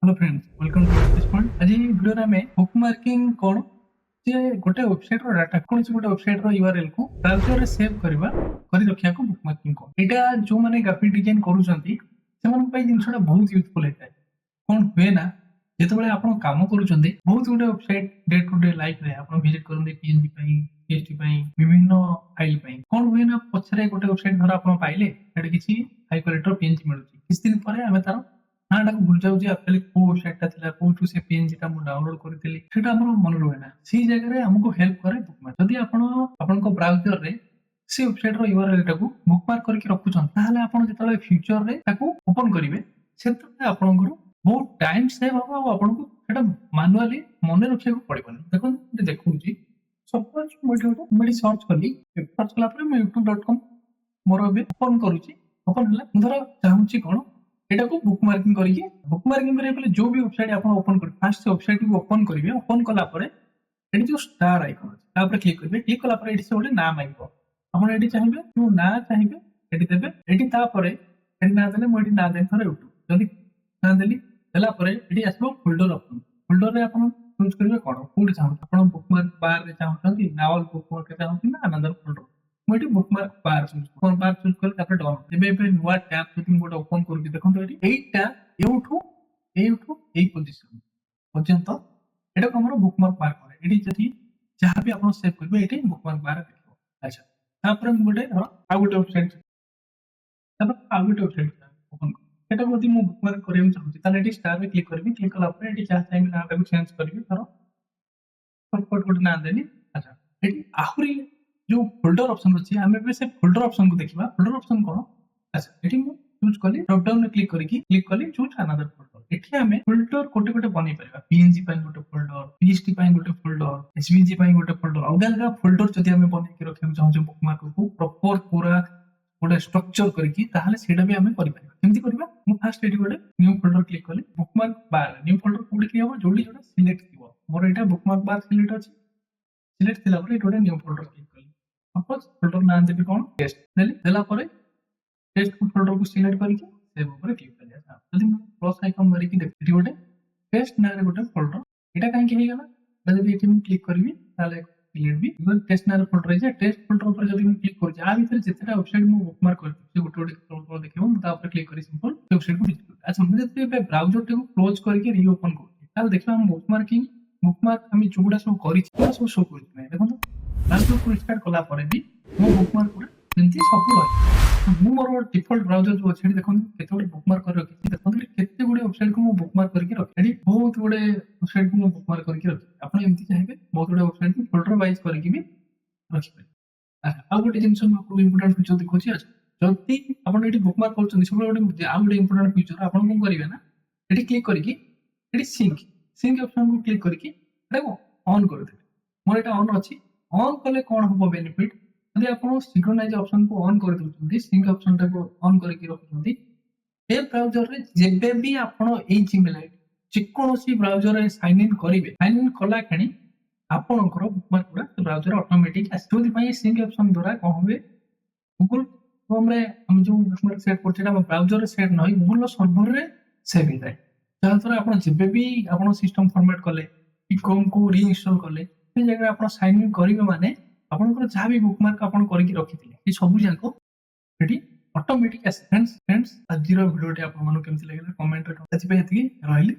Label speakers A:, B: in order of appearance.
A: Hello friends, welcome to this point. आज video रे हमें बुकमार्किंग कोन जे गोटे वेबसाइट रो डाटा कोन से गोटे वेबसाइट रो यूआरएल को ब्राउजर रे सेव करबा करि रखिया को बुकमार्किंग कोन। एटा जो माने ग्राफिक डिजाइन करूछंती सेमन पई जिनसटा बहुत यूजफुल हेतै। कोन हुए ना जेतबेले आपण काम करूछंती बहुत गोटे website day to day life रे आपण विजिट करंती पीएनजी पई पीएसटी पई विभिन्न फाइल पई। कोन हुए ना पछरे गोटे वेबसाइट धर आपण पाइले एटा किछि हाई क्वालिटी रो पीएनजी मिलुछि। किछ दिन परे हमें तार हाँ टाको भूल जाऊ जे एक्चुअली को वेबसाइट थिला कोठु से पीएनजी टा मु डाउनलोड करथिली सेटा हमर मन रहे ना सी जगह रे हमको हेल्प करे बुकमार्क। यदि आपण को ब्राउजर रे से वेबसाइट रो यूआरएल टाको बुकमार्क करके रखुछन ताहाले आपण जेतले फ्यूचर रे ताको ओपन करिवे सेतले आपनकर बहुत टाइम सेव हो और आपन को सेटा मैनुअली मने रखिया को पड़िबनी। देखो देखुची सपोज मोटी सर्च कली सर्च कला पर मैं youtube.com मोर अबे ओपन करूची। ओपन हला धर चाहूची कोन एटा को बुकमार्किंग करे पहले जो भी वेबसाइट आपण ओपन कर फास्ट से वेबसाइट को ओपन करिवे। ओपन कला परे एटी जो स्टार आइकन अछि ता पर क्लिक करिवे। क्लिक कला परे एटी से ओटे नाम आइबो। आपण एटी चाहिबे जो ना चाहिबे एटी देबे। एटी ता परे एटी ना देले मोटी ना दे थरे यूट्यूब जदी ना देली देला परे एटी आसबो फोल्डर ऑप्शन। फोल्डर रे आपण चूज करिवे कोन कोड चाहू आपण बुकमार्क बार रे चाहूछंती ना ऑल बुकमार्क चाहूछंती ना अनदर फोल्डर मोटी बुकमार्क बार चूज कर तापर डन एबे नुवा टैब जति मोटे ओपन करके देखंतो एटी एई टैब एउठू एई पोजीशन पर्यंत एटा हमर बुकमार्क बार करे। एटी जति जहां भी आपण सेव करबे एटी बुकमार्क बार देखो। अच्छा तापर मोटे धर आ गोटे वेबसाइट तापर आ गोटे वेबसाइट ओपन कर एटा जति मु बुकमार्क करियम चाहूची ताले एटी स्टार रे क्लिक करबी। क्लिक कला पर एटी चाह चाहिए ना ताको चेंज करबी धर फटफट कोड ना देली। अच्छा एटी आहुरी जो फोल्डर ऑप्शन अछि हमें भी से फोल्डर ऑप्शन को देखिबा। फोल्डर ऑप्शन कोन अच्छा एठी मु चूज कली ड्रॉप डाउन में क्लिक कली चूज अनदर फोल्डर। एठी हमें फोल्डर कोटे कोटे बनै परबा। पीएनजी पई गोटे फोल्डर पीएसटी पई गोटे फोल्डर एसवीजी पई गोटे फोल्डर अलग अलग फोल्डर जदि हमें बनै के रखम चाहू बुकमार्क को प्रॉपर पूरा गोटे स्ट्रक्चर करके ताहाले सेटा भी हमें करि परबा। केमति करबा मु फास्ट एठी गोटे न्यू फोल्डर क्लिक कली बुकमार्क बार न्यू फोल्डर कोड के हो जोडी जोडा सिलेक्ट थिबो। मोर एटा बुकमार्क बार सिलेक्ट अछि। सिलेक्ट थिला पर एठी गोटे न्यू फोल्डर क्लिक कली सपोज फोल्डर नाम देबी कोन टेस्ट देली देला परे टेस्ट फोल्डर को सिलेक्ट करके सेव ऊपर क्लिक कर दिया। जदि मैं प्लस आइकन मारी की देखि गोटे टेस्ट नारे गोटे फोल्डर एटा काहे हे गला जदि एठी मैं क्लिक करबी ताले क्लियर भी इवन टेस्ट नारे फोल्डर जे टेस्ट फोल्डर ऊपर जदि मैं क्लिक कर जा भीतर जेतेटा वेबसाइट मु बुकमार्क करथि से गोटे गोटे फोल्डर देखिबो मु ता ऊपर क्लिक करी सिंपल वेबसाइट को विजिट कर। अच्छा हम जदि बे ब्राउजर टे को क्लोज करके रीओपन करथि ताले देखिबा हम बुकमार्क हम जोगुडा सब करिछि सब शो करथि नै देखो ब्राउजर को स्टार्ट कला परे भी मो बुकमार्क पूरा एंती सब रही। मु मोर डिफॉल्ट ब्राउजर जो अछि देखन केते गोटे बुकमार्क कर रखि देखन केते गुडे वेबसाइट को मु बुकमार्क करके रखि एडी बहुत गुडे वेबसाइट को मु बुकमार्क करके रखि। आपण एंती चाहेबे बहुत गुडे वेबसाइट को फोल्डर वाइज करके भी रखि पारे। अच्छा आ गोटे जिंस हम आपको इंपोर्टेंट फीचर देखौछि। अच्छा जति आपण एडी बुकमार्क करछन सब गोटे आ गोटे इंपोर्टेंट फीचर आपण कोन करिवे ना एडी क्लिक करके एडी सिंक ऑप्शन को क्लिक करके एटा को ऑन कर देबे। मोर एटा ऑन अछि। ऑन कले कोन होबो बेनिफिट यदि आपण सिंक्रोनाइज ऑप्शन को ऑन कर दोछंती सिंक ऑप्शन टा को ऑन करके रखछंती ए ब्राउजर रे जेबे भी आपण ए जीमेल आईडी जे कोनोसी ब्राउजर रे साइन इन करिवे साइन इन कला खणी आपणकर बुकमार्क पूरा ब्राउजर ऑटोमेटिक आस्टोदी पई सिंक ऑप्शन द्वारा को होबे गूगल क्रोम रे हम जो बुकमार्क सेट करछेटा ब्राउजर रे सेट नई गूगल सर्वर रे सेव हे जाय। जहां आपण जेबे भी आपण सिस्टम फॉर्मेट कले कि क्रोम को रीइंस्टॉल कले से जगह आपण साइन इन करिवे माने आपनकर जहां भी बुकमार्क आपण करके रखिथिले ए सब जाको एठी ऑटोमेटिक फ्रेंड्स आज जीरो वीडियो टे आपण मानु केमति लागला कमेंट रे अछि पे एति रहली।